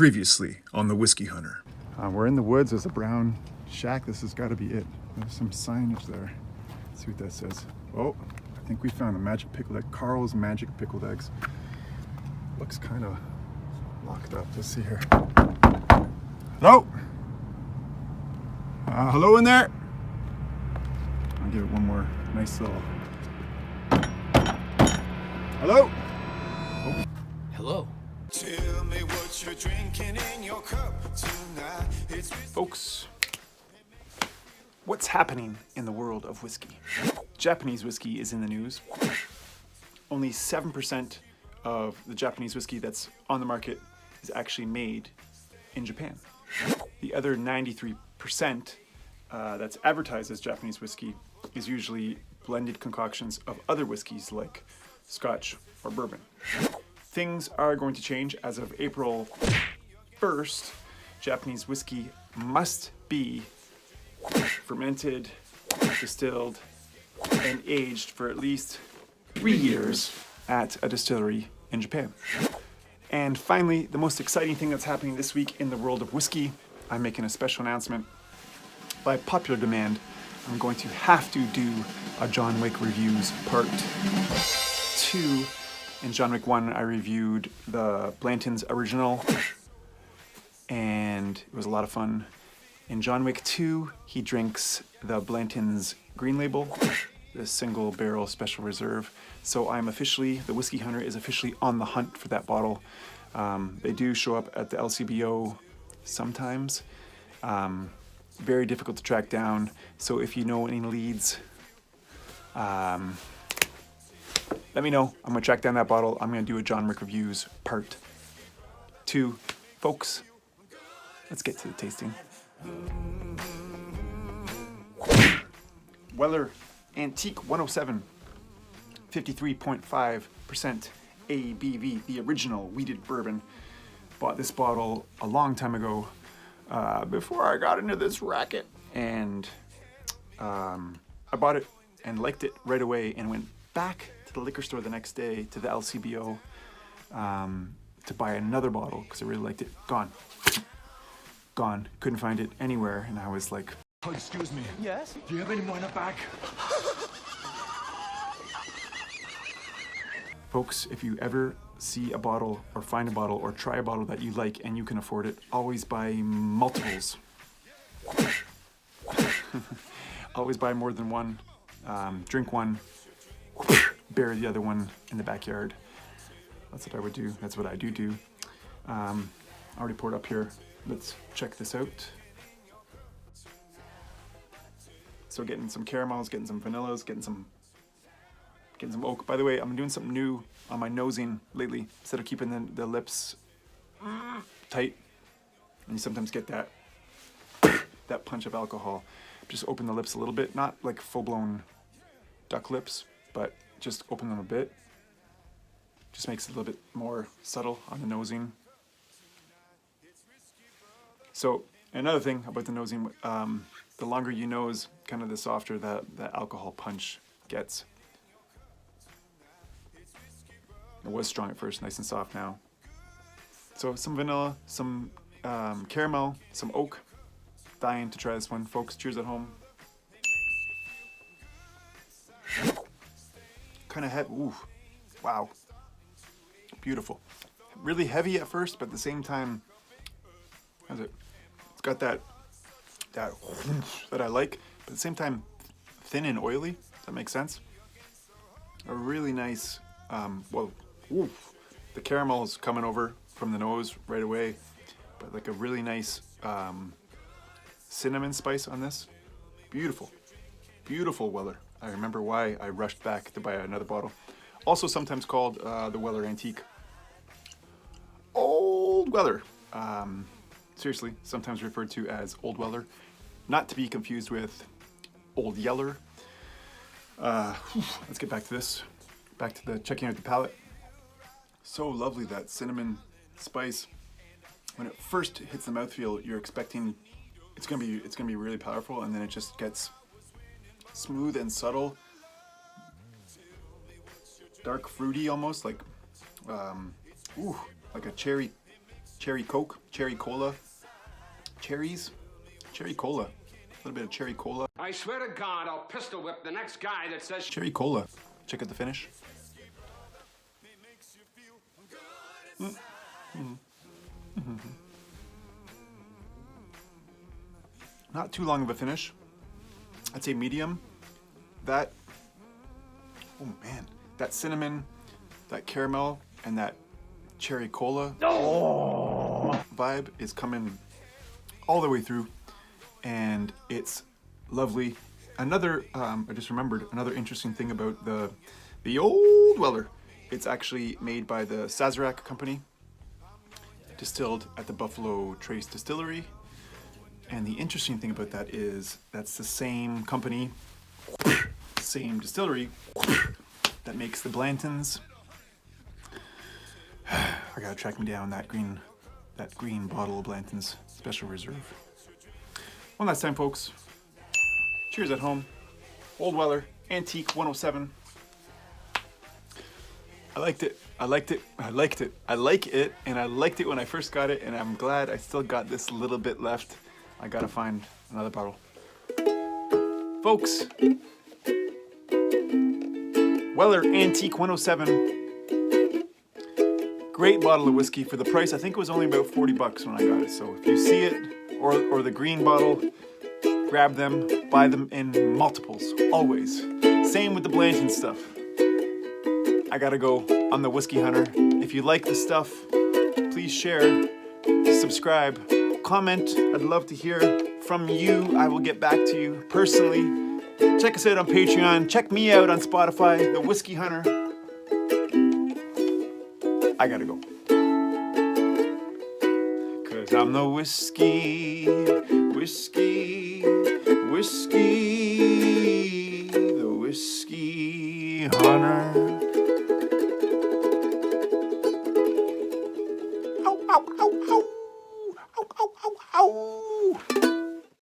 Previously on the Whiskey Hunter. We're in the woods. There's a brown shack. This has got to be it. There's some signage there. Let's see what that says. Oh, I think we found the magic pickled egg. Carl's Magic Pickled Eggs. Looks kind of locked up. Let's see here. Hello? Hello in there? I'll give it one more nice little... Hello? Oh. Hello. Tell me what you're drinking in your cup tonight. Folks, what's happening in the world of whiskey? Japanese whiskey is in the news. Only 7% of the Japanese whiskey that's on the market is actually made in Japan. The other 93% that's advertised as Japanese whiskey is usually blended concoctions of other whiskeys like Scotch or bourbon. Things are going to change as of April 1st. Japanese whiskey must be fermented, distilled, and aged for at least 3 years at a distillery in Japan. And finally, the most exciting thing that's happening this week in the world of whiskey, I'm making a special announcement. By popular demand, I'm going to have to do a John Wick Reviews Part 2. In John Wick 1, I reviewed the Blanton's original, and it was a lot of fun. In John Wick 2, he drinks the Blanton's Green Label, the single barrel special reserve. So the Whiskey Hunter is officially on the hunt for that bottle. They do show up at the LCBO sometimes. Very difficult to track down. So if you know any leads, let me know. I'm going to track down that bottle. I'm going to do a John Wick Reviews Part 2. Folks, let's get to the tasting. Weller Antique 107, 53.5% ABV, the original wheated bourbon. Bought this bottle a long time ago before I got into this racket. And I bought it and liked it right away and went back to the liquor store the next day to the LCBO to buy another bottle because I really liked it. Gone. Couldn't find it anywhere, and I was like, Oh, excuse me. Yes? Do you have any more in the back? folks, if you ever see a bottle or find a bottle or try a bottle that you like and you can afford it, always buy multiples. Always buy more than one. Drink one, bury the other one in the backyard. That's what I would do. That's what I do. I already poured up here. Let's check this out. So getting some caramels, getting some vanillas, getting some oak. By the way, I'm doing something new on my nosing lately. Instead of keeping the lips tight, and you sometimes get that punch of alcohol. Just open the lips a little bit, not like full-blown duck lips, but just open them a bit. Just makes it a little bit more subtle on the nosing. So another thing about the nosing, the longer you nose, kind of the softer the alcohol punch gets. It was strong at first, nice and soft now. So some vanilla, some caramel, some oak. Dying to try this one, folks. Cheers at home. Kind of heavy. Ooh, wow. Beautiful. Really heavy at first, but at the same time, how's it? It's got that I like, but at the same time, thin and oily. Does that make sense? A really nice. The caramel is coming over from the nose right away, but like a really nice cinnamon spice on this. Beautiful Weller. I remember why I rushed back to buy another bottle. Also sometimes called the Weller Antique. Old Weller. Seriously, sometimes referred to as Old Weller. Not to be confused with Old Yeller. Let's get back to this. Back to the checking out the palate. So lovely, that cinnamon spice. When it first hits the mouthfeel, you're expecting it's gonna be really powerful, and then it just gets smooth and subtle, dark fruity almost, like like a cherry cherry Coke, cherry cola, cherries, cherry cola, a little bit of cherry cola. I swear to God, I'll pistol whip the next guy that says Cherry cola. Check out the finish. Not too long of a finish. I'd say medium. That, oh man, that cinnamon, that caramel, and that cherry cola vibe is coming all the way through, and it's lovely. Another, I just remembered another interesting thing about the Old Weller. It's actually made by the Sazerac company, distilled at the Buffalo Trace Distillery. And the interesting thing about that is that's the same company, same distillery that makes the Blantons. I gotta track me down that green bottle of Blanton's Special Reserve. One last time, folks. Cheers at home. Old Weller, Antique 107. I liked it. I liked it. I liked it. I like it, and I liked it when I first got it, and I'm glad I still got this little bit left. I gotta find another bottle. Folks, Weller Antique 107. Great bottle of whiskey for the price. I think it was only about $40 when I got it. So if you see it, or the green bottle, grab them, buy them in multiples, always. Same with the Blanton stuff. I gotta go. I'm the Whiskey Hunter. If you like the stuff, please share, subscribe, comment. I'd love to hear from you. I will get back to you personally. Check us out on Patreon. Check me out on Spotify, the Whiskey Hunter. I gotta go. 'Cause I'm the whiskey, the Whiskey Hunter. Ow, ow, ow, ow. Ow, ow, ow, ow.